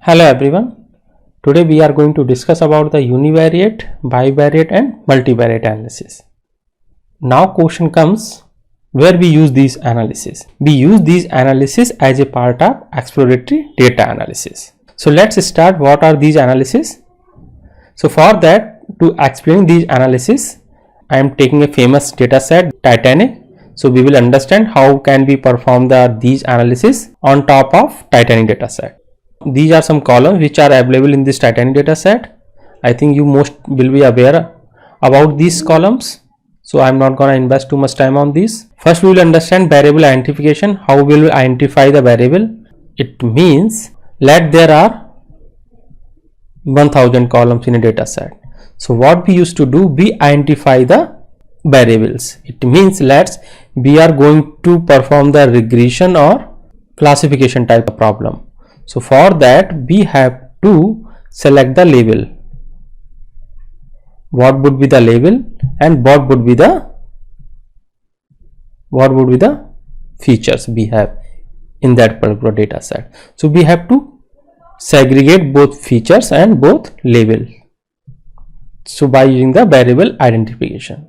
Hello everyone. Today we are going to discuss about the univariate, bivariate and multivariate analysis. Now question comes where we use these analysis. We use these analysis as a part of exploratory data analysis. So let's start. What are these analysis? So for that, to explain these analysis, I am taking a famous data set Titanic. So we will understand how can we perform these analysis on top of Titanic data set. These are some columns which are available in this Titanic data set. I think you most will be aware about these columns. So I am not going to invest too much time on this. First we will understand variable identification. How will we identify the variable? It means let there are 1000 columns in a data set. So what we used to do, we identify the variables. It means we are going to perform the regression or classification type of problem. So for that we have to select the label. What would be the label and what would be the features we have in that particular data set. So we have to segregate both features and both label. So by using the variable identification.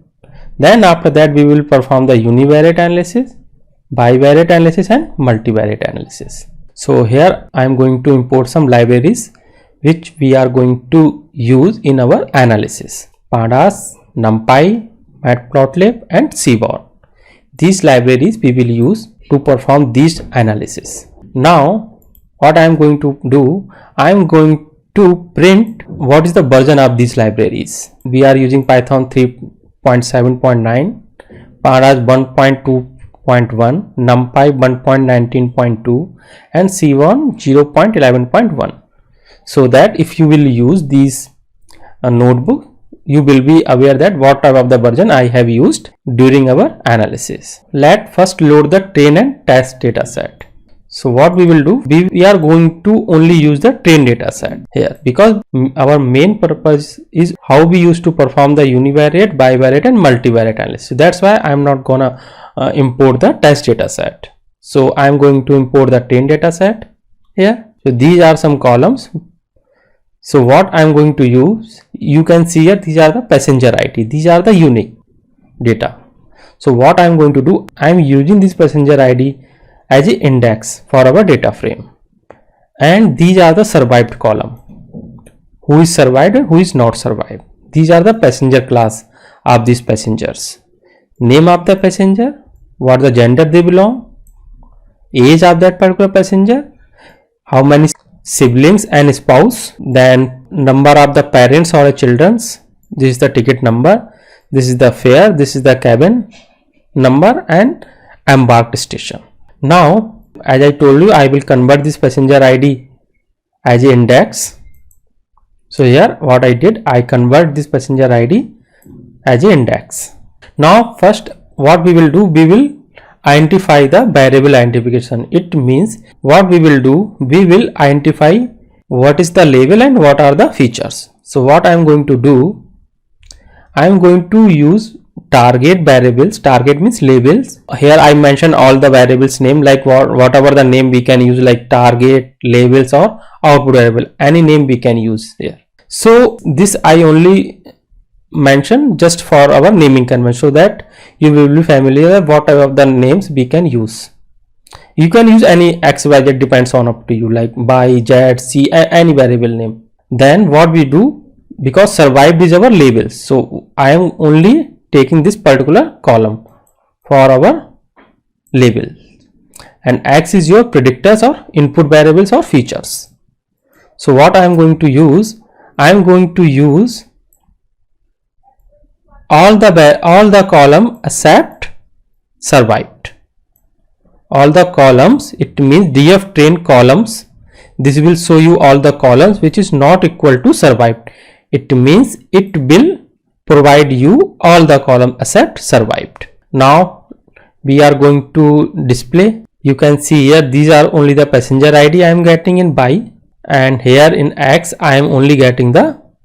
Then after that we will perform the univariate analysis, bivariate analysis and multivariate analysis. So here I am going to import some libraries which we are going to use in our analysis. Pandas, NumPy, Matplotlib and Seaborn. These libraries we will use to perform this analysis. Now what I am going to do, I am going to print what is the version of these libraries. We are using Python 3.7.9, Pandas 1.2.1, NumPy 1.19.2 and Seaborn 0.11.1. So that if you will use these notebook, you will be aware that what type of the version I have used during our analysis. Let first load the train and test data set. So what we will do, we are going to only use the train data set here because our main purpose is how we used to perform the univariate, bivariate and multivariate analysis. So that's why I am not gonna import the test data set. So I am going to import the train data set here. So these are some columns. So what I am going to use, you can see here these are the passenger ID. These are the unique data. So what I am going to do, I am using this passenger ID as an index for our data frame, and these are the survived column. Who is survived and who is not survived. These are the passenger class of these passengers. Name of the passenger, what the gender they belong, age of that particular passenger, how many siblings and spouse, then number of the parents or children's. This is the ticket number, this is the fare, this is the cabin number and embarked station. Now as I told you, I will convert this passenger ID as an index. So here what I did, I convert this passenger ID as an index. Now first what we will do, we will identify the variable identification. It means what we will do, we will identify what is the label and what are the features. So what I am going to do, I am going to use target variables. Target means labels. Here I mention all the variables name, like whatever the name we can use, like target, labels or output variable, any name we can use here. So this I only mention just for our naming convention so that you will be familiar with what type of the names we can use. You can use any x, y, z, depends on up to you, like by, z, c, any variable name. Then what we do, because survived is our labels, so I am only taking this particular column for our label, and x is your predictors or input variables or features. So what I am going to use, I am going to use all the column except survived. All the columns, it means df train columns. This will show you all the columns which is not equal to survived. It means it will provide you all the column except survived. Now we are going to display. You can see here these are only the passenger ID I am getting in by, and here in X I am only getting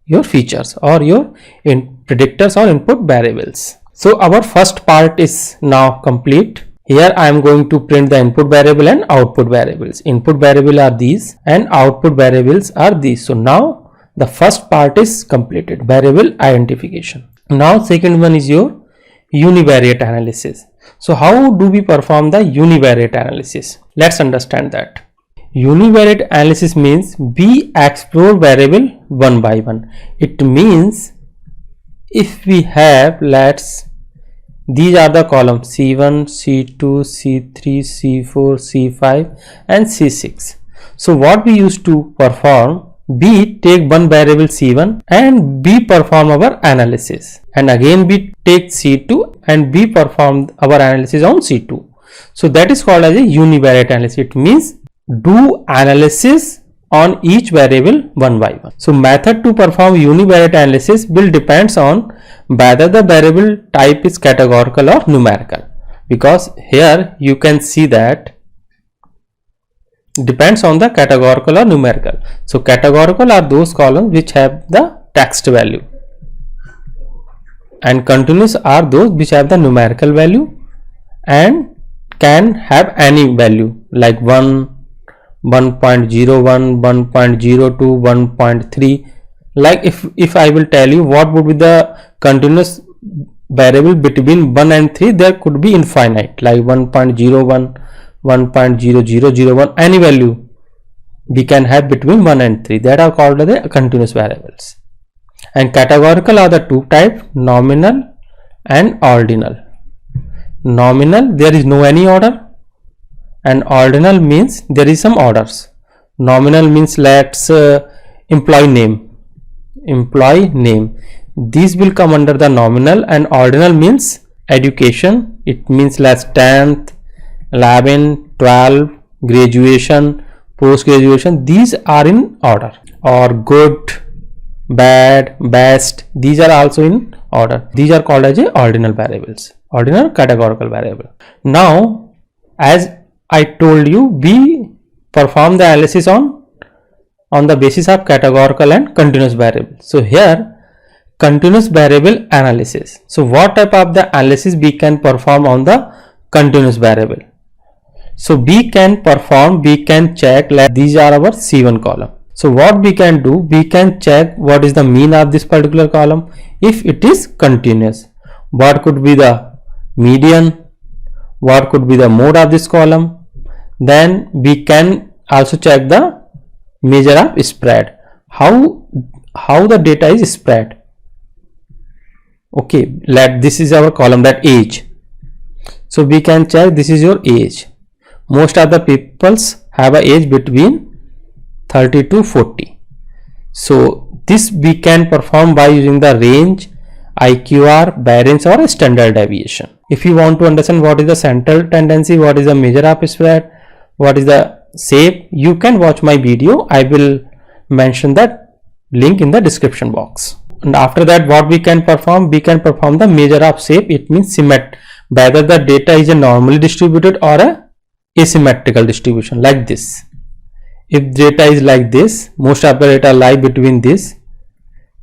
your features or your predictors or input variables. So our first part is now complete. Here I am going to print the input variable and output variables. Input variable are these and output variables are these. So now the first part is completed, variable identification. Now second one is your univariate analysis. So how do we perform the univariate analysis? Let's understand that. Univariate analysis means we explore variable one by one. It means if we have, these are the columns C1, C2, C3, C4, C5 and C6. So what we used to perform, we take one variable C1 and we perform our analysis, and again we take C2 and we perform our analysis on C2. So that is called as a univariate analysis. It means do analysis on each variable one by one. So method to perform univariate analysis will depends on whether the variable type is categorical or numerical, because here you can see that depends on the categorical or numerical. So categorical are those columns which have the text value, and continuous are those which have the numerical value and can have any value like 1, 1.01, 1.02, 1.3. Like if I will tell you what would be the continuous variable between 1 and 3, there could be infinite, like 1.01, 1.0001, any value we can have between 1 and 3, that are called the continuous variables. And categorical are the two types, nominal and ordinal. Nominal, there is no any order, and ordinal means there is some orders. Nominal means let's employee name, these will come under the nominal, and ordinal means education, it means let's 10th, 11, 12, graduation, post graduation, these are in order. Or good, bad, best, these are also in order. These are called as a ordinal variables, ordinal categorical variable. Now as I told you, we perform the analysis on the basis of categorical and continuous variable. So here continuous variable analysis. So what type of the analysis we can perform on the continuous variable? So we can check, like these are our C1 column. So what we can do, we can check what is the mean of this particular column. If it is continuous, what could be the median, what could be the mode of this column. Then we can also check the measure of spread, how the data is spread. Okay, this is our column, that age. So we can check, this is your age. Most of the peoples have a age between 30 to 40. So this we can perform by using the range, IQR, variance or standard deviation. If you want to understand what is the central tendency, what is the measure of spread, what is the shape, you can watch my video. I will mention that link in the description box. And after that, what we can perform the measure of shape. It means whether the data is a normally distributed or a asymmetrical distribution, like this. If data is like this, most of the data lie between this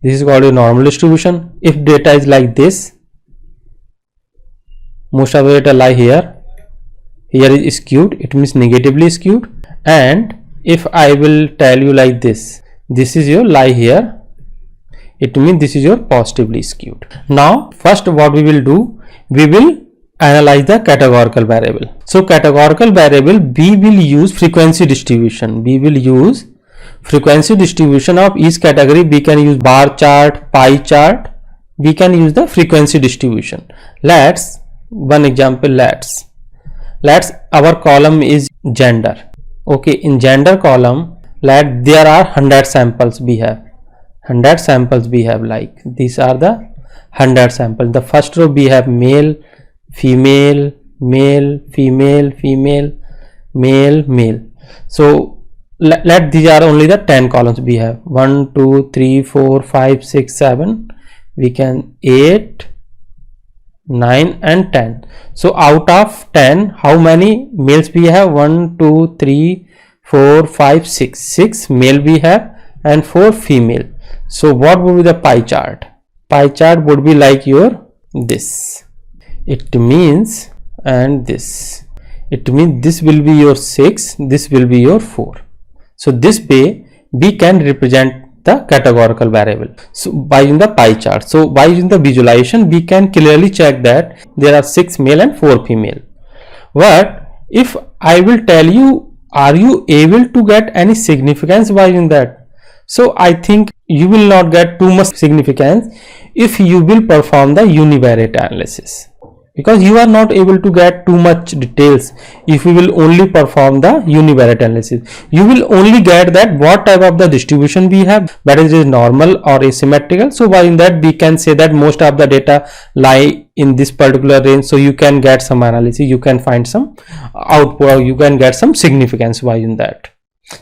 is called a normal distribution. If data is like this, most of the data lie here is skewed, it means negatively skewed. And if I will tell you like this is your lie here, it means this is your positively skewed. Now first what we will do, we will analyze the categorical variable. So categorical variable, we will use frequency distribution. Of each category. We can use bar chart, pie chart, we can use the frequency distribution. One example, let's our column is gender. Okay, in gender column, there are 100 samples we have. Like these are the 100 samples. The first row we have male, female, male, female, female, male, male. So these are only the 10 columns we have. 1, 2, 3, 4, 5, 6, 7. We can 8, 9 and 10. So out of 10, how many males we have? 1, 2, 3, 4, 5, 6. 6 male we have and 4 female. So what would be the pie chart? Pie chart would be like this. It means and this. It means this will be your 6, this will be your 4. So this way we can represent the categorical variable. So by using the pie chart, so by using the visualization, we can clearly check that there are 6 male and 4 female. But if I will tell you, are you able to get any significance by using that? So I think you will not get too much significance if you will perform the univariate analysis, because you are not able to get too much details if you will only perform the univariate analysis. You will only get that what type of the distribution we have, whether it is normal or asymmetrical. So by that we can say that most of the data lie in this particular range, so you can get some analysis, you can find some output, or you can get some significance by in that.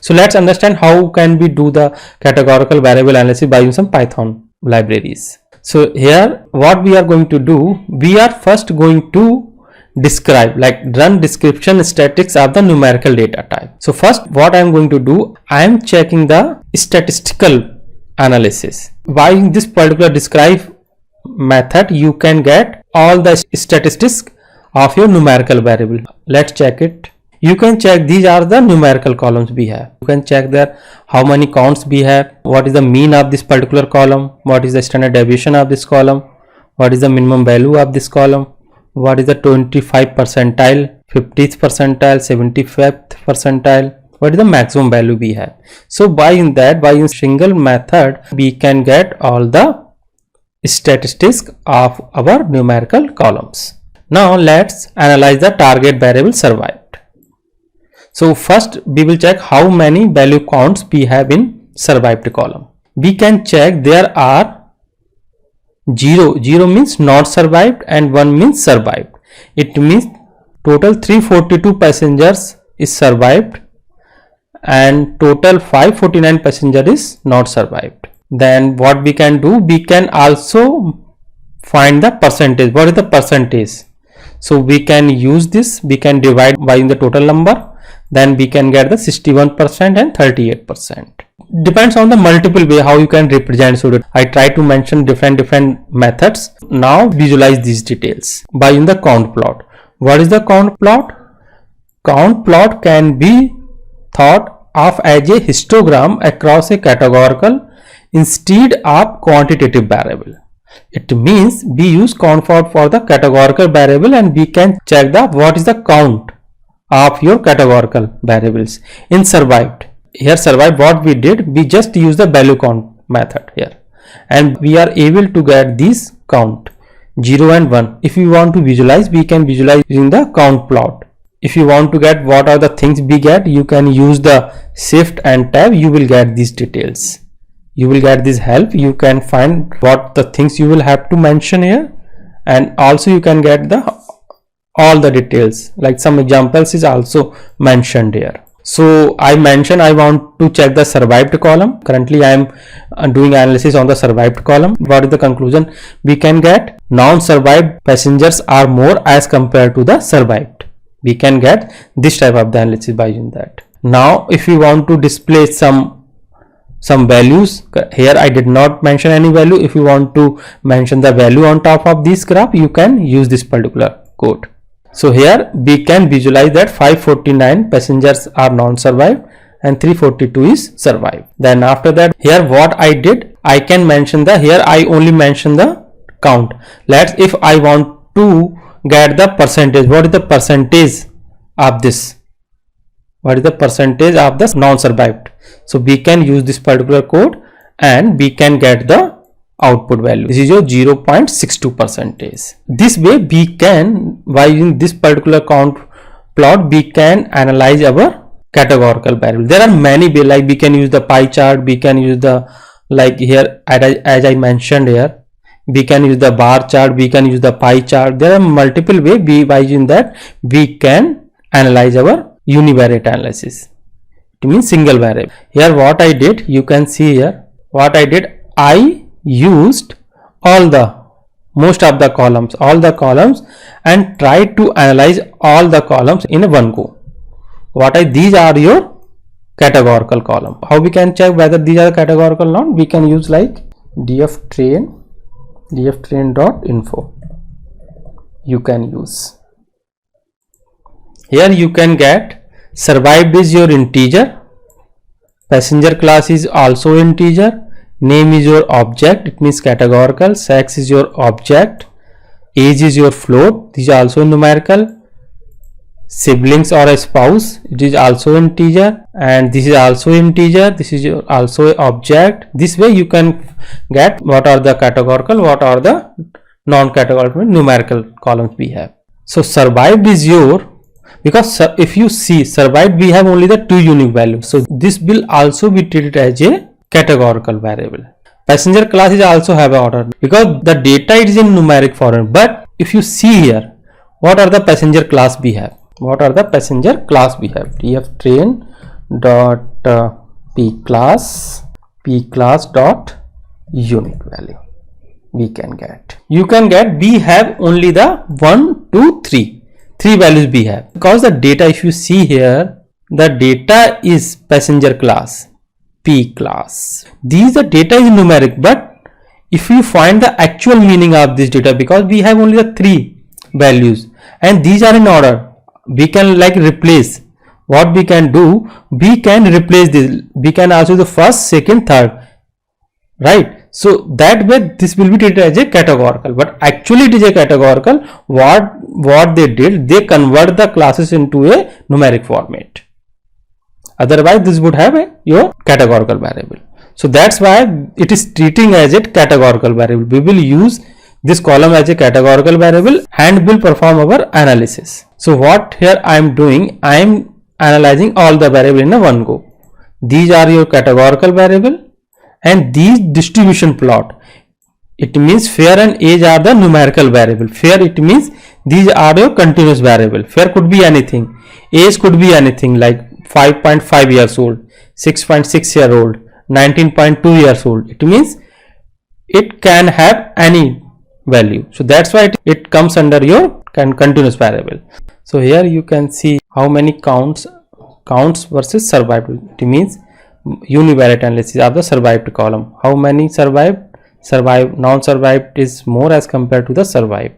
So let's understand how can we do the categorical variable analysis by using some Python libraries. So here what we are going to do, we are first going to describe, like run description statistics of the numerical data type. So first what I am going to do, I am checking the statistical analysis. By this particular describe method, you can get all the statistics of your numerical variable. Let's check it. You can check these are the numerical columns we have. You can check there how many counts we have, what is the mean of this particular column, what is the standard deviation of this column, what is the minimum value of this column, what is the 25 percentile, 50th percentile, 75th percentile, what is the maximum value we have. So by in that, by in single method, we can get all the statistics of our numerical columns. Now let's analyze the target variable survived. So first we will check how many value counts we have in survived column. We can check there are 0 means not survived and 1 means survived. It means total 342 passengers is survived and total 549 passenger is not survived. Then what we can do, we can also find the percentage. What is the percentage? So we can use this, we can divide by the total number, then we can get the 61% and 38%. Depends on the multiple way how you can represent. So I try to mention different methods. Now visualize these details by in the count plot. What is the count plot? Count plot can be thought of as a histogram across a categorical instead of quantitative variable. It means we use count plot for the categorical variable and we can check the what is the count of your categorical variables. In survived, here survived what we did, we just use the value count method here and we are able to get these count 0 and 1. If you want to visualize, we can visualize using the count plot. If you want to get what are the things we get, you can use the shift and tab, you will get these details. You will get this help, you can find what the things you will have to mention here, and also you can get the all the details, like some examples is also mentioned here. So I mentioned I want to check the survived column. Currently I am doing analysis on the survived column. What is the conclusion? We can get non-survived passengers are more as compared to the survived. We can get this type of the analysis by using that. Now if you want to display some values, here I did not mention any value. If you want to mention the value on top of this graph, you can use this particular code. So here we can visualize that 549 passengers are non-survived and 342 is survived. Then after that, here what I did, I can mention the, here I only mention the count. Let's, if I want to get the percentage, what is the percentage of this? What is the percentage of the non-survived? So we can use this particular code and we can get the output value. This is your 0.62 percentage. This way we can, by using this particular count plot, we can analyze our categorical variable. There are many ways, like we can use the pie chart, we can use the, like here as I mentioned here, we can use the bar chart, we can use the pie chart. There are multiple ways by using that we can analyze our univariate analysis. It means single variable. Here what I did, you can see here what I did, I used most of the columns, all the columns, and tried to analyze all the columns in one go. These are your categorical column. How we can check whether these are categorical or not? We can use like dftrain.info. You can use. Here you can get survived is your integer, passenger class is also integer, name is your object, it means categorical, sex is your object, age is your float, these are also numerical, siblings or a spouse, it is also integer, and this is also integer, this is your also object. This way you can get what are the categorical, what are the non-categorical numerical columns we have. So survived is your, because if you see survived we have only the 2 unique values, so this will also be treated as a categorical variable. Passenger class is also have an order because the data is in numeric form. But if you see here, what are the passenger class we have? What are the passenger class we have? Df train dot p class dot unique value we can get. You can get, we have only the 1, 2, 3 values we have, because the data, if you see here, the data is passenger class p class. These the data is numeric, but if you find the actual meaning of this data, because we have only the 3 values and these are in order, we can like replace. What we can do, we can replace this, we can also the first, second, third, right? So that way this will be treated as a categorical, but actually it is a categorical. What they did, they convert the classes into a numeric format. Otherwise this would have your categorical variable. So that's why it is treating as a categorical variable. We will use this column as a categorical variable and will perform our analysis. So what here I am doing, I am analyzing all the variable in a one go. These are your categorical variable and these distribution plot. It means fair and age are the numerical variable. Fair, it means these are your continuous variable. Fair could be anything. Age could be anything like 5.5 years old, 6.6 year old, 19.2 years old. It means it can have any value. So that's why it comes under your continuous variable. So here you can see how many counts versus survived. It means univariate analysis of the survived column. How many survived? Survived, non-survived is more as compared to the survived.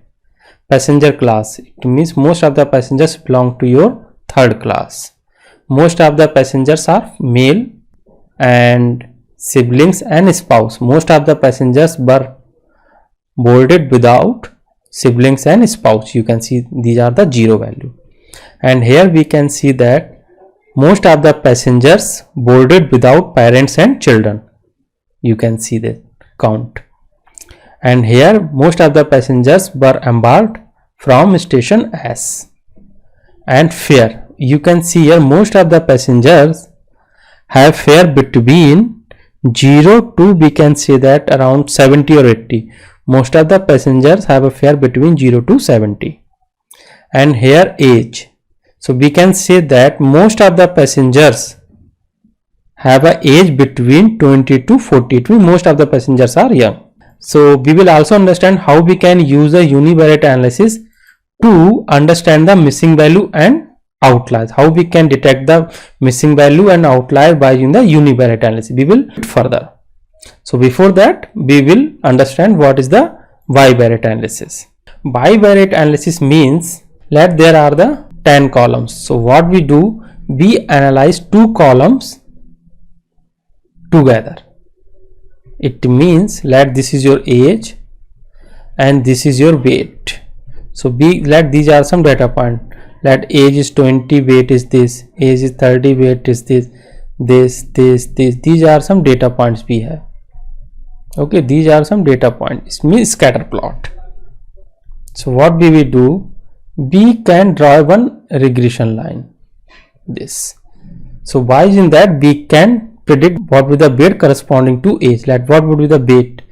Passenger class, it means most of the passengers belong to your third class. Most of the passengers are male, and siblings and spouse. Most of the passengers were boarded without siblings and spouse. You can see these are the 0 value. And here we can see that most of the passengers boarded without parents and children. You can see the count. And here most of the passengers were embarked from station S. And fare, you can see here most of the passengers have fare between 0 to, we can say that around 70 or 80. Most of the passengers have a fare between 0 to 70. And here age, so we can say that most of the passengers have a age between 20 to 42. Most of the passengers are young. So we will also understand how we can use a univariate analysis to understand the missing value and outliers. How we can detect the missing value and outlier by using the univariate analysis. We will further. So before that we will understand what is the bivariate analysis. Bivariate analysis means that there are the 10 columns. So what we do, we analyze 2 columns together. It means that this is your age and this is your weight. So let these are some data point. Let age is 20, weight is this, age is 30, weight is this. These are some data points we have. Okay, these are some data points. It means scatter plot. So what we will do, we can draw one regression line. This. So by using that we can predict what will be the weight corresponding to age. Let what would be the weight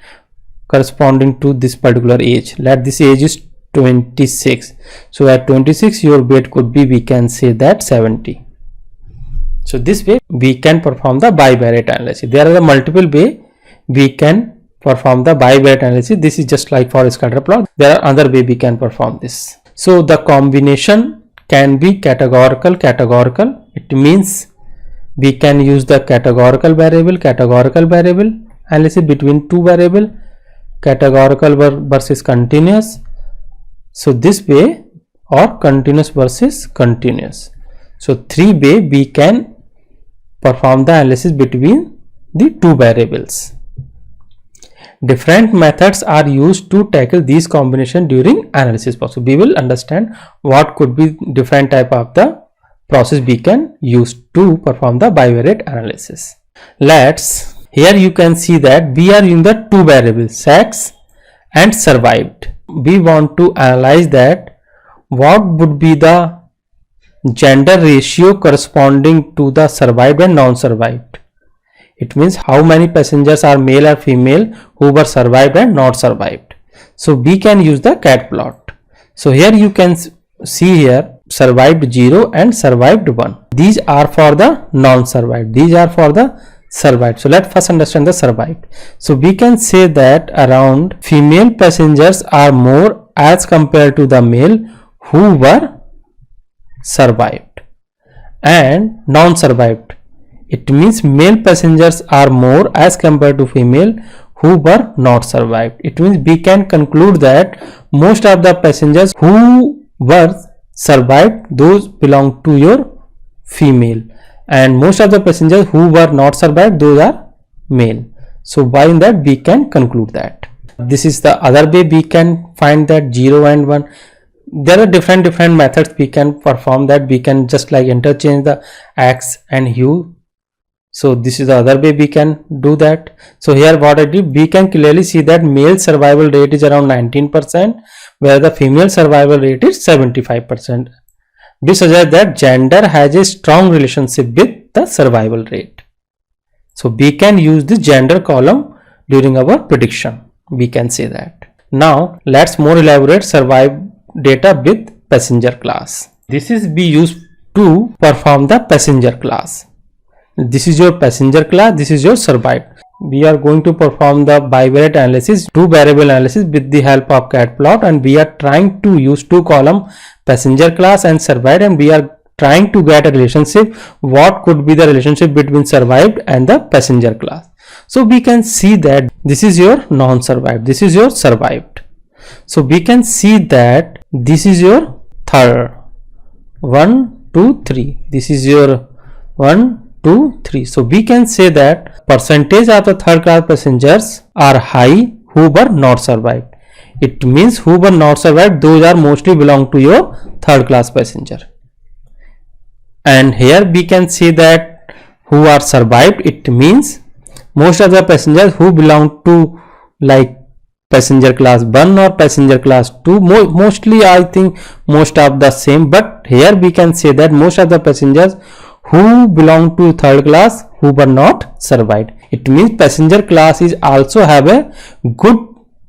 corresponding to this particular age. Let this age is 26. So at 26 your weight could be, we can say that 70. So this way we can perform the bivariate analysis. There are the multiple way we can perform the bivariate analysis. This is just like for a scatter plot. There are other way we can perform this. So the combination can be categorical. It means we can use the categorical variable analysis between 2 variable, categorical versus continuous. So this way or continuous versus continuous. So 3 way we can perform the analysis between the two variables. Different methods are used to tackle these combination during analysis process. We will understand what could be different type of the process we can use to perform the bivariate analysis. Here you can see that we are using the two variables, sex and survived. We want to analyze that what would be the gender ratio corresponding to the survived and non-survived. It means how many passengers are male or female who were survived and not survived. So we can use the cat plot. So here you can see here survived 0 and survived 1. These are for the non-survived. These are for the survived. So let's first understand the survived. So we can say that around female passengers are more as compared to the male who were survived, and non-survived. It means male passengers are more as compared to female who were not survived. It means we can conclude that most of the passengers who were survived, those belong to your female, and most of the passengers who were not survived, those are male. So by that we can conclude that. This is the other way we can find that 0 and 1. There are different methods we can perform that. We can just like interchange the x and hue. So this is the other way we can do that. So here what I did, we can clearly see that male survival rate is around 19%, where the female survival rate is 75%. This suggests that gender has a strong relationship with the survival rate. So we can use the gender column during our prediction. We can say that. Now let's more elaborate survive data with passenger class. This is we use to perform the passenger class. This is your passenger class, this is your survived. We are going to perform the bivariate analysis, two variable analysis with the help of cat plot, and we are trying to use two column passenger class and survived, and we are trying to get a relationship. What could be the relationship between survived and the passenger class? So we can see that this is your non-survived, this is your survived. So we can see that this is your third, 1 2 3, this is your 1 2 3. So we can say that percentage of the third class passengers are high who were not survived. It means who were not survived, those are mostly belong to your third class passenger. And here we can see that who are survived, it means most of the passengers who belong to like passenger class 1 or passenger class 2, mostly I think most of the same, but here we can say that most of the passengers who belong to third class who were not survived. It means passenger class is also have a good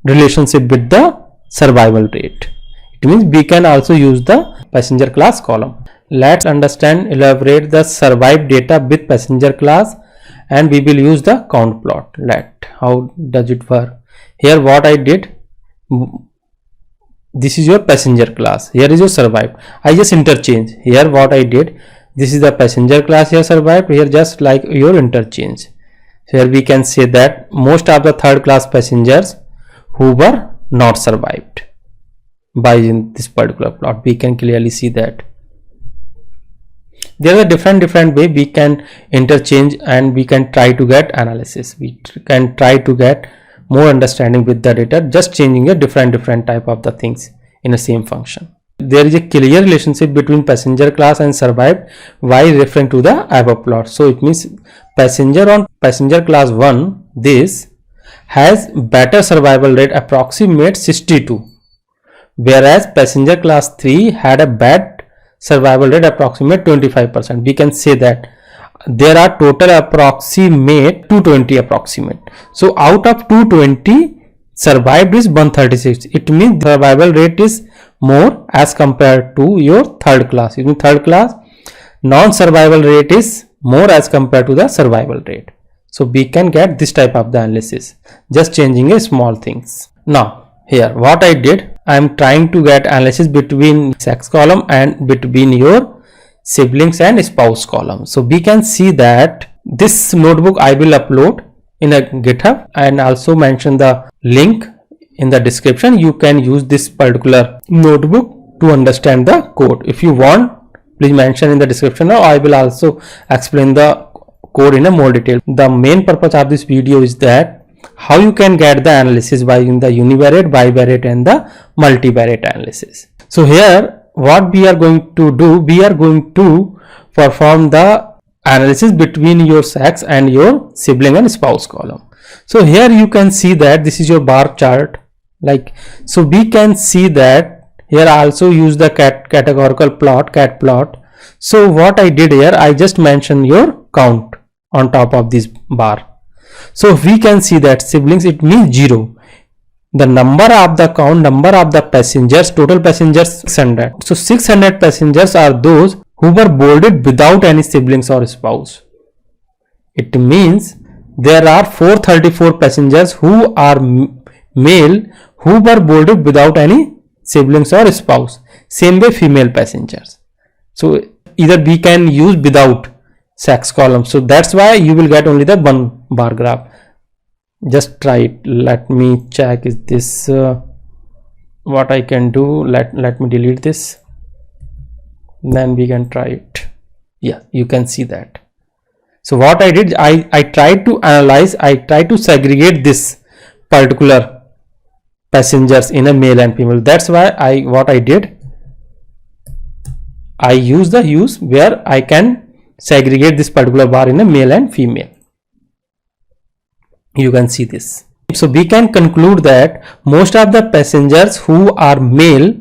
relationship with the survival rate. It means we can also use the passenger class column. Let's elaborate the survived data with passenger class, and we will use the count plot. How does it work? Here what I did, this is your passenger class, here is your survived. I just interchange. Here what I did, this is the passenger class, here survived, here just like your interchange. Here we can say that most of the third class passengers who were not survived. By in this particular plot we can clearly see that there are different way we can interchange, and we can try to get analysis. We can try to get more understanding with the data, just changing a different type of the things in the same function. There is a clear relationship between passenger class and survived while referring to the above plot. So it means passenger on passenger class 1, this has better survival rate approximate 62, whereas passenger class 3 had a bad survival rate approximate 25%. We can say that there are total approximate 220 approximate. So out of 220, survived is 136. It means the survival rate is more as compared to your third class. In third class, non-survival rate is more as compared to the survival rate. So we can get this type of the analysis, just changing a small things. Now here what I did, I am trying to get analysis between sex column and between your siblings and spouse column. So we can see that this notebook I will upload in a GitHub, and also mention the link in the description. You can use this particular notebook to understand the code. If you want, please mention in the description, or I will also explain the code in a more detail. The main purpose of this video is that how you can get the analysis by using the univariate, bivariate and the multivariate analysis. So here what we are going to do, we are going to perform the analysis between your sex and your sibling and spouse column. So here you can see that this is your bar chart, like, so we can see that here I also use the categorical plot, cat plot. So what I did here, I just mentioned your count on top of this bar. So we can see that siblings, it means 0. The number of the count, number of the passengers, total passengers 600. So 600 passengers are those who were boarded without any siblings or spouse. It means there are 434 passengers who are male who were boarded without any siblings or spouse. Same way female passengers. So either we can use without sex column. So that's why you will get only the one bar graph. Just try it. Let me check, is this what I can do. Let me delete this, then we can try it. Yeah, you can see that. So what I did, I tried to analyze, I tried to segregate this particular passengers in a male and female. That's why what I did, I use the use where I can segregate this particular bar in a male and female. You can see this. So we can conclude that most of the passengers who are male,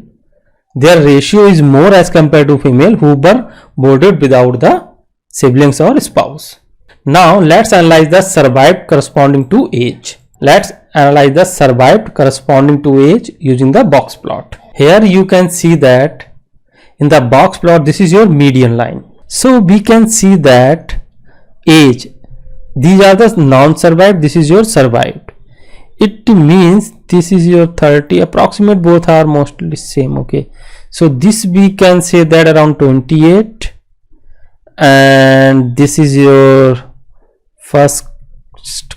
their ratio is more as compared to female who were boarded without the siblings or spouse. Now let's analyze the survived corresponding to age. Let's analyze the survived corresponding to age using the box plot. Here you can see that in the box plot, this is your median line. So we can see that age, these are the non-survived, this is your survived. It means this is your 30, approximate, both are mostly same. Okay, so this we can say that around 28, and this is your first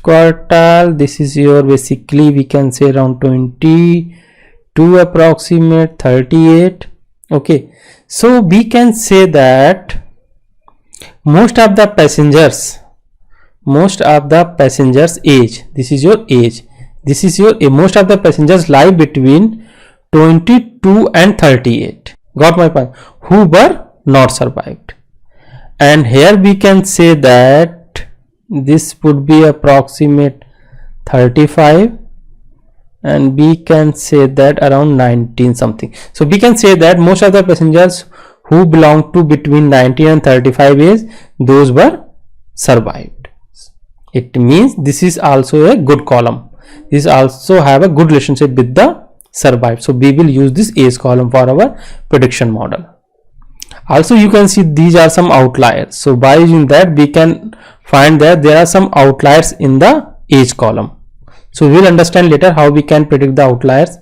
quartile, this is your basically we can say around 22, approximate 38. Okay, so we can say that most of the passengers age, this is your age, this is your most of the passengers lie between 22 and 38. Got my point? Who were not survived. And here we can say that this would be approximate 35, and we can say that around 19 something. So we can say that most of the passengers who belong to between 19 and 35 age, those were survived. It means this is also a good column. This also have a good relationship with the survived. So we will use this age column for our prediction model. Also you can see these are some outliers. So by using that we can find that there are some outliers in the age column. So we will understand later how we can predict the outliers,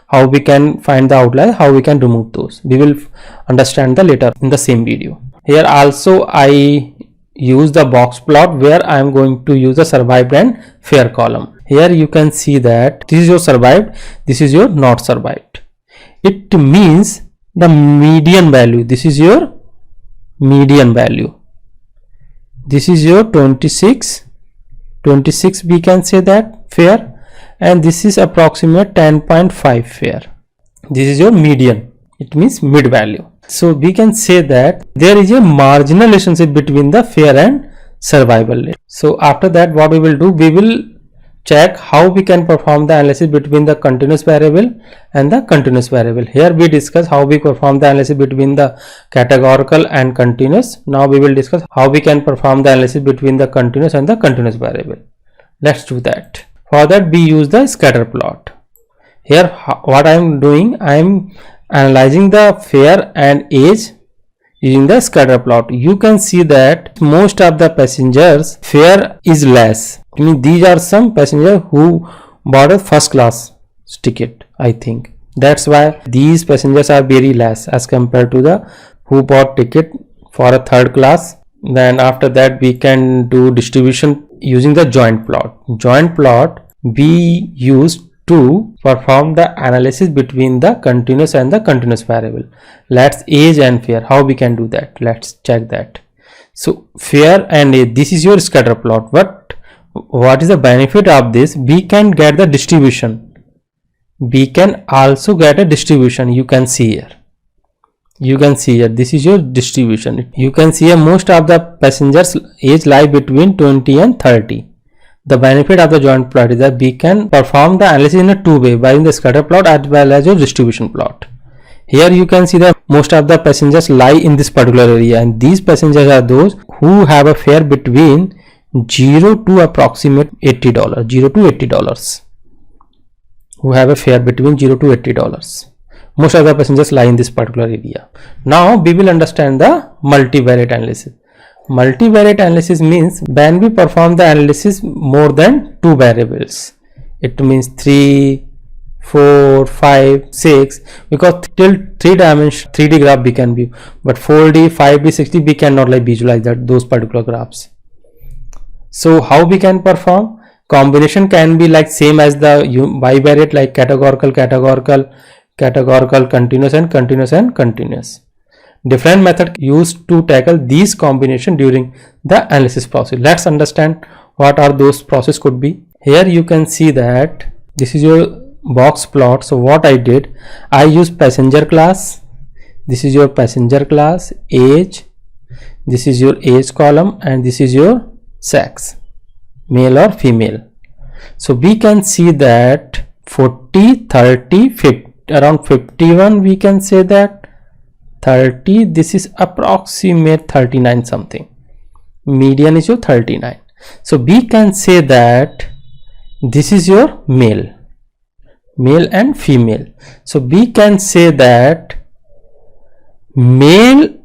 how we can find the outliers, how we can remove those. We will understand that later in the same video. Here also I use the box plot where I am going to use the survived and fair column. Here you can see that this is your survived, this is your not survived. It means the median value, this is your median value, this is your 26 we can say that fair, and this is approximate 10.5 fair. This is your median, it means mid value. So we can say that there is a marginal relationship between the fair and survival rate. So after that what we will do, we will check how we can perform the analysis between the continuous variable and the continuous variable. Here we discuss how we perform the analysis between the categorical and continuous. Now we will discuss how we can perform the analysis between the continuous and the continuous variable. Let's do that. For that we use the scatter plot. Here what I am doing, I am analyzing the fair and age using the scatter plot. You can see that most of the passengers fare is less. I mean, these are some passengers who bought a first class ticket, I think. That's why these passengers are very less as compared to the who bought ticket for a third class. Then after that we can do distribution using the joint plot. Joint plot we use to perform the analysis between the continuous and the continuous variable. Let's age and fair. How we can do that? Let's check that. So fair and age, this is your scatter plot. But what is the benefit of this? We can get the distribution. We can also get a distribution. You can see here. You can see here, this is your distribution. You can see here most of the passengers age lie between 20 and 30. The benefit of the joint plot is that we can perform the analysis in a two-way, by the scatter plot as well as your distribution plot. Here you can see that most of the passengers lie in this particular area, and these passengers are those who have a fare between 0 to approximate $80, $0 to $80. Who have a fare between $0 to $80. Most of the passengers lie in this particular area. Now we will understand the multivariate analysis. Multivariate analysis means when we perform the analysis more than two variables. It means 3, 4, 5, 6, because till 3-dimensional 3D graph we can view, but 4D, 5D, 6D we cannot like visualize that those particular graphs. So how we can perform? Combination can be like same as the bivariate, like categorical, continuous and continuous and continuous. Different method used to tackle these combination during the analysis process. Let's understand what are those process could be. Here you can see that this is your box plot. So what I did, I used passenger class. This is your passenger class, age. This is your age column, and this is your sex, male or female. So we can see that 40, 30, 50, around 51 we can say that. 30, this is approximate 39 something, median is your 39. So we can say that this is your male and female. So we can say that male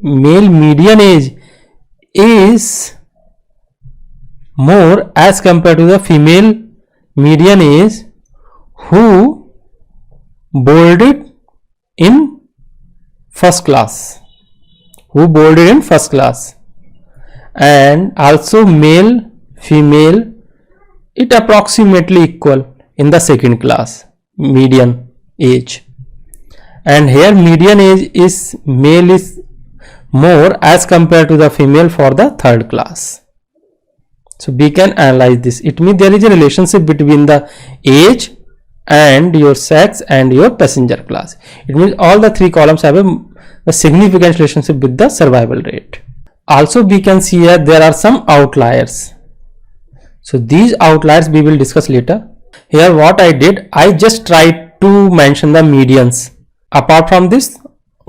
median age is more as compared to the female median age who boarded in first class, and also male female, it approximately equal in the second class median age, and here median age is male is more as compared to the female for the third class. So we can analyze this. It means there is a relationship between the age and your sex and your passenger class. It means all the three columns have a significant relationship with the survival rate. Also we can see here there are some outliers. So these outliers we will discuss later. Here what I did, I just tried to mention the medians. Apart from this,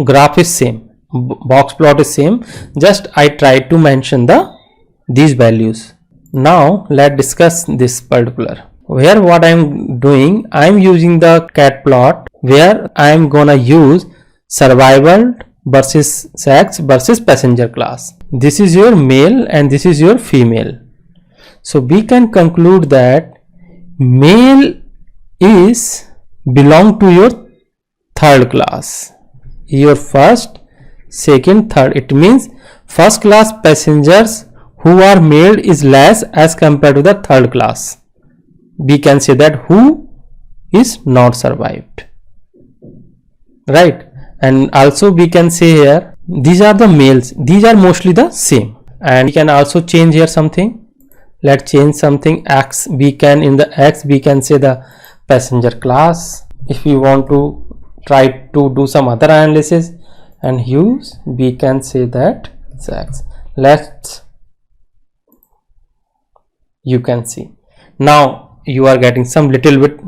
graph is same, box plot is same, just I tried to mention these values. Now let's discuss this particular. Here what I am doing, I am using the cat plot where I am gonna use survival versus sex versus passenger class. This is your male and this is your female. So we can conclude that male is belong to your third class, your first, second, third. It means first class passengers who are male is less as compared to the third class. We can say that who is not survived, right? And also we can say here these are the males, these are mostly the same. And we can also change here something. Let's change something. X, we can, in the X we can say the passenger class. If we want to try to do some other analysis and use, we can say that sex. You can see now you are getting some little bit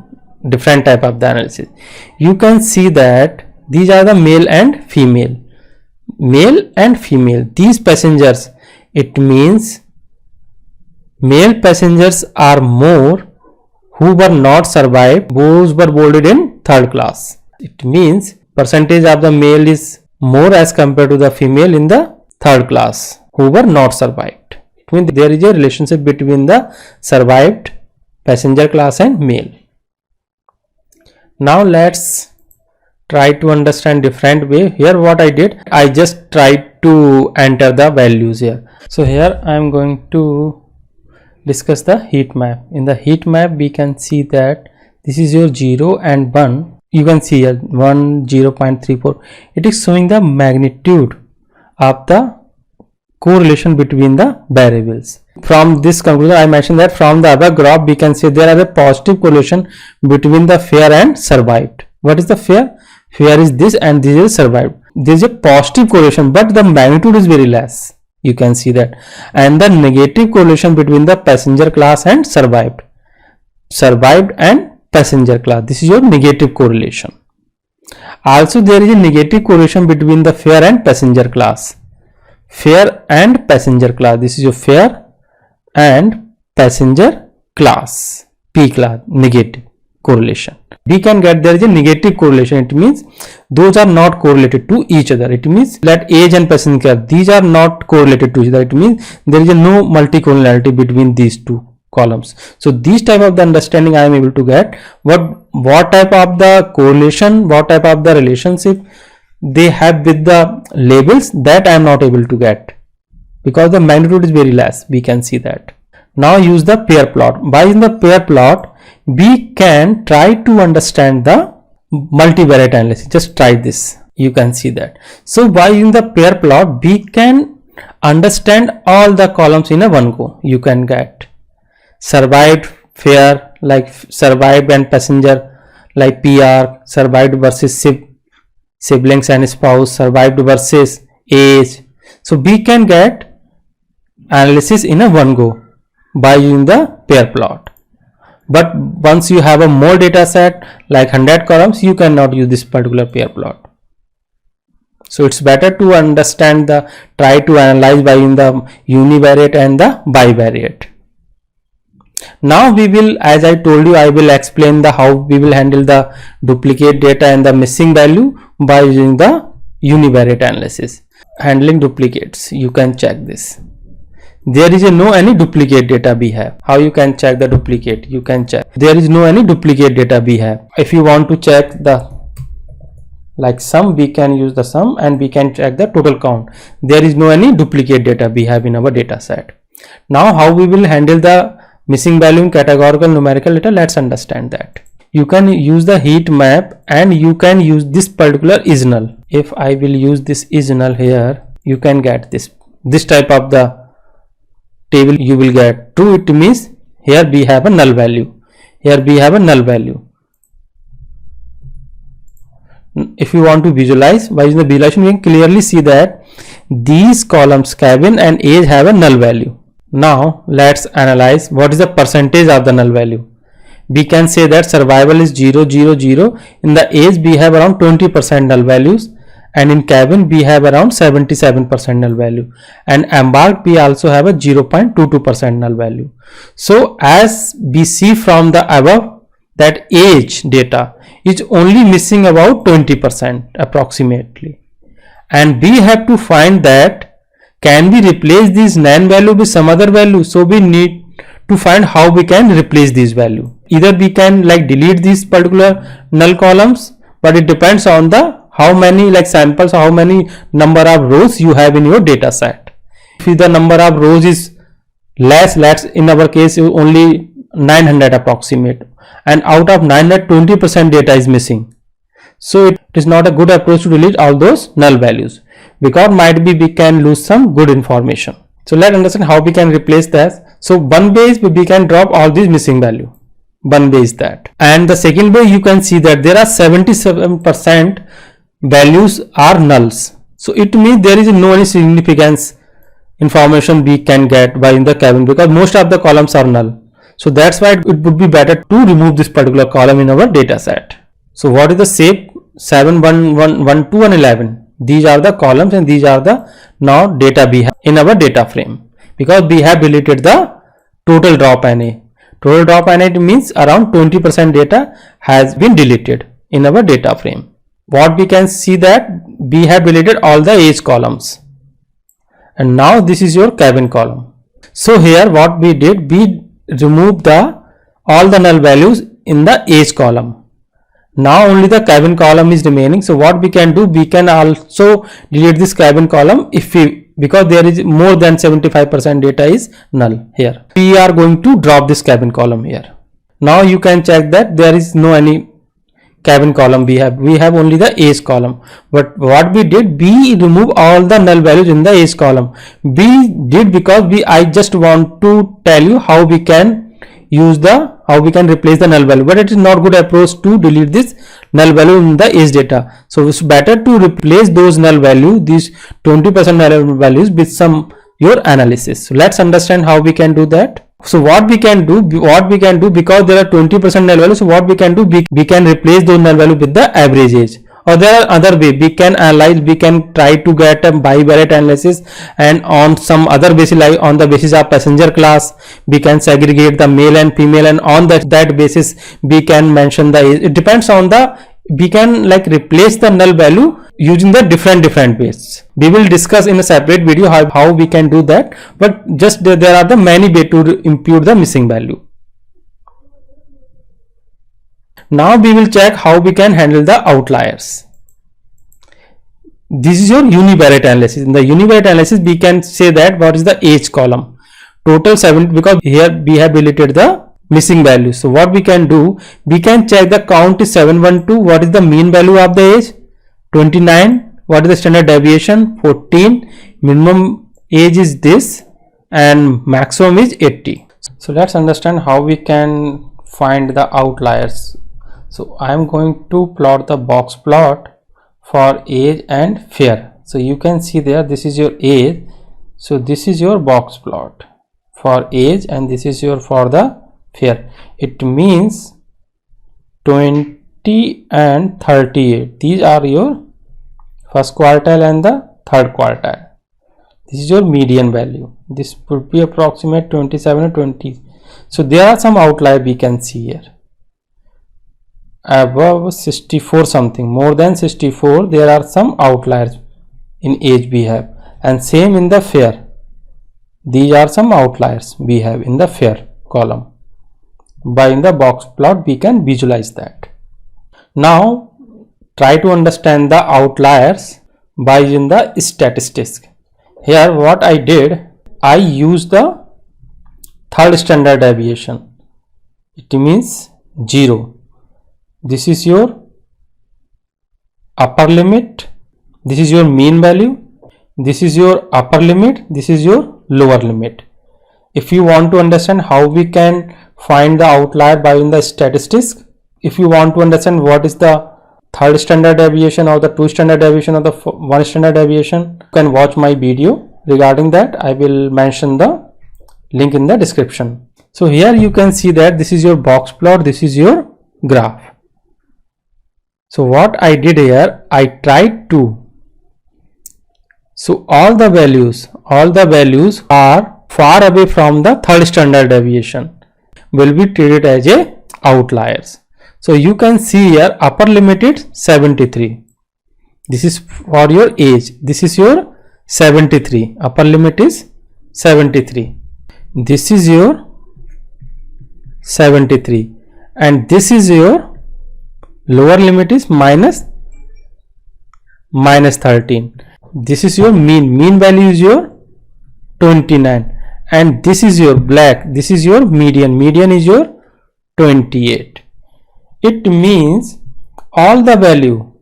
different type of the analysis. You can see that these are the male and female, these passengers. It means male passengers are more who were not survived, those were boarded in third class. It means percentage of the male is more as compared to the female in the third class who were not survived. It means there is a relationship between the survived passenger class and male. Now let's try to understand different way. Here what I did, I just tried to enter the values here. So here I am going to discuss the heat map. In the heat map we can see that this is your 0 and 1. You can see here 1 0.34. It is showing the magnitude of the correlation between the variables. From this conclusion I mentioned that from the above graph we can say there is a positive correlation between the fair and survived. What is the fair? Fair is this and this is survived. There is a positive correlation but the magnitude is very less. You can see that. And the negative correlation between the passenger class and survived. Survived and passenger class. This is your negative correlation. Also there is a negative correlation between the fare and passenger class. Fare and passenger class. This is your fare and passenger class. P class. Negative correlation. We can get there is a negative correlation. It means those are not correlated to each other. It means that age and passenger class, these are not correlated to each other. It means there is a no multicollinearity between these two columns. So this type of the understanding I am able to get. What type of the correlation, what type of the relationship they have with the labels, that I am not able to get because the magnitude is very less. We can see that. Now use the pair plot. By using the pair plot we can try to understand the multivariate analysis. Just try this. You can see that. So by using the pair plot we can understand all the columns in a one go. You can get survived fare like survived and passenger like PR, survived versus siblings and spouse, survived versus age. So we can get analysis in a one go by using the pair plot. But once you have a more data set like 100 columns, you cannot use this particular pair plot. So it's better to understand try to analyze by using the univariate and the bivariate. Now we will, as I told you, I will explain how we will handle the duplicate data and the missing value by using the univariate analysis. Handling duplicates, you can check this. There is no any duplicate data we have. How you can check the duplicate? You can check. There is no any duplicate data we have. If you want to check the like sum, we can use the sum and we can check the total count. There is no any duplicate data we have in our data set. Now how we will handle the missing value in categorical numerical data? Let's understand that. You can use the heat map and you can use this particular is null. If I will use this is null here, you can get this type of the table you will get. True, it means here we have a null value. Here we have a null value. If you want to visualize, by using the visualization we can clearly see that these columns cabin and age have a null value. Now let's analyze what is the percentage of the null value. We can say that survival is 0 0 0. In the age we have around 20% null values, and in cabin we have around 77% null value, and embarked we also have a 0.22% null value. So as we see from the above that age data is only missing about 20% approximately, and we have to find that can we replace this nan value with some other value. So we need to find how we can replace this value. Either we can like delete these particular null columns, but it depends on the how many like samples, how many number of rows you have in your data set. If the number of rows is less, let's in our case only 900 approximate, and out of 900 20% data is missing. So it is not a good approach to delete all those null values, because might be we can lose some good information. So let's understand how we can replace that. So one way is we can drop all these missing value. One way is that, and the second way you can see that there are 77% values are nulls. So it means there is no any significance information we can get by in the cabin, because most of the columns are null. So that's why it would be better to remove this particular column in our data set. So what is the shape? 7 1 1 1 2 and 11. These are the columns and these are the now data we have in our data frame, because we have deleted the total drop NA. Total drop NA means around 20% data has been deleted in our data frame. What we can see that we have deleted all the age columns, and now this is your cabin column. So here what we did, we removed all the null values in the age column. Now only the cabin column is remaining. So what we can do, we can also delete this cabin column if we because there is more than 75% data is null here. We are going to drop this cabin column here. Now you can check that there is no any cabin column we have only the age column. But what we did, we remove all the null values in the age column. We did because I just want to tell you how we can use how we can replace the null value, but it is not good approach to delete this null value in the age data. So it's better to replace those null value, these 20% null values, with some your analysis. So let's understand how we can do that. So what we can do because there are 20% null value, so what we can do, we can replace those null value with the average age. Or there are other way we can analyze, we can try to get a bivariate analysis, and on some other basis, like on the basis of passenger class, we can segregate the male and female, and on that basis we can mention the age. It depends on we can like replace the null value using the different ways. We will discuss in a separate video how we can do that, but just there are the many ways to impute the missing value. Now we will check how we can handle the outliers. This is your univariate analysis. In the univariate analysis, we can say that what is the age column, total 7, because here we have deleted the missing value. So what we can do, we can check the count is 712. What is the mean value of the age? 29. What is the standard deviation? 14. Minimum age is this, and maximum is 80. So let's understand how we can find the outliers. So I am going to plot the box plot for age and fair. So you can see there, this is your age. So this is your box plot for age, and this is your for the fair. It means 20 and 38. These are your first quartile and the third quartile. This is your median value. This would be approximate 27 or 20. So there are some outlier we can see here. Above 64 something, more than 64, there are some outliers in age we have, and same in the fair. These are some outliers we have in the fair column. By in the box plot we can visualize that. Now try to understand the outliers by using the statistics. Here what I did, I used the third standard deviation. It means 0. This is your upper limit, this is your mean value, this is your upper limit, this is your lower limit. If you want to understand how we can find the outlier by in the statistics, if you want to understand what is the third standard deviation or the 2 standard deviation or the 1 standard deviation, you can watch my video regarding that. I will mention the link in the description. So here you can see that this is your box plot, this is your graph. So what I did here, I tried to, so all the values are far away from the third standard deviation will be treated as a outliers. So you can see here upper limit is 73. This is for your age. This is your 73. Upper limit is 73. This is your 73, and this is your lower limit is minus 13. This is your mean value is your 29, and this is your black, this is your median is your 28. It means all the value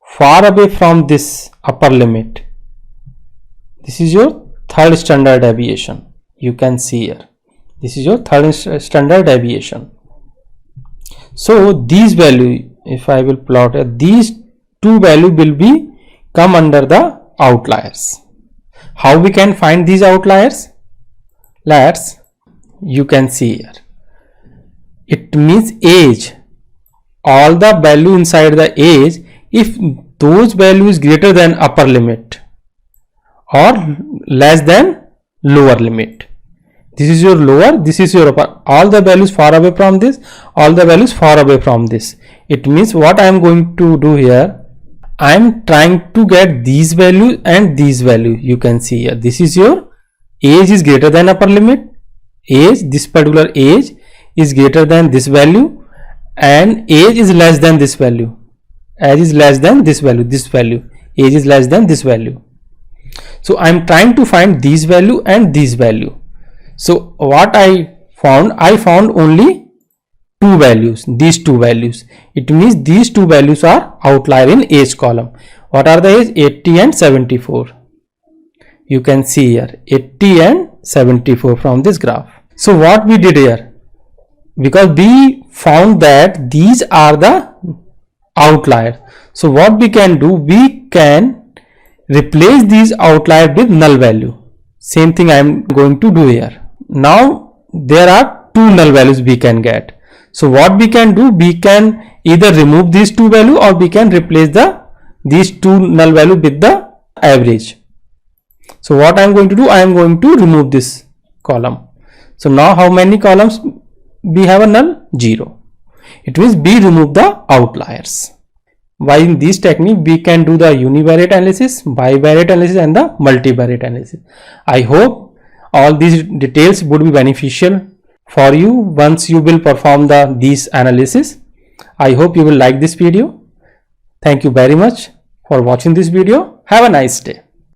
far away from this upper limit. This is your third standard deviation. You can see here, this is your third standard deviation. So these value, if I will plot it, these two value will be come under the outliers. How we can find these outliers? You can see here, it means age, all the value inside the age, if those value is greater than upper limit or less than lower limit. This is your lower, this is your upper, all the values far away from this, all the values far away from this. It means what I am going to do here, I am trying to get these values and these value. You can see here, this is your age is greater than upper limit, age, this particular age is greater than this value, and age is less than this value, age is less than this value, age is less than this value. So I'm trying to find these value and these value. So what I found only two values, these two values. It means these two values are outlier in age column. What are the age? 80 and 74. You can see here 80 and 74 from this graph. So what we did here, because we found that these are the outliers, so what we can do, we can replace these outliers with null value. Same thing I am going to do here. Now there are two null values we can get. So what we can do, we can either remove these two value or we can replace these two null value with the average. So what I am going to do, I am going to remove this column. So now how many columns we have a null? 0. It means we remove the outliers. By in this technique we can do the univariate analysis, bivariate analysis and the multivariate analysis. I hope all these details would be beneficial for you once you will perform these analysis. I hope you will like this video. Thank you very much for watching this video. Have a nice day.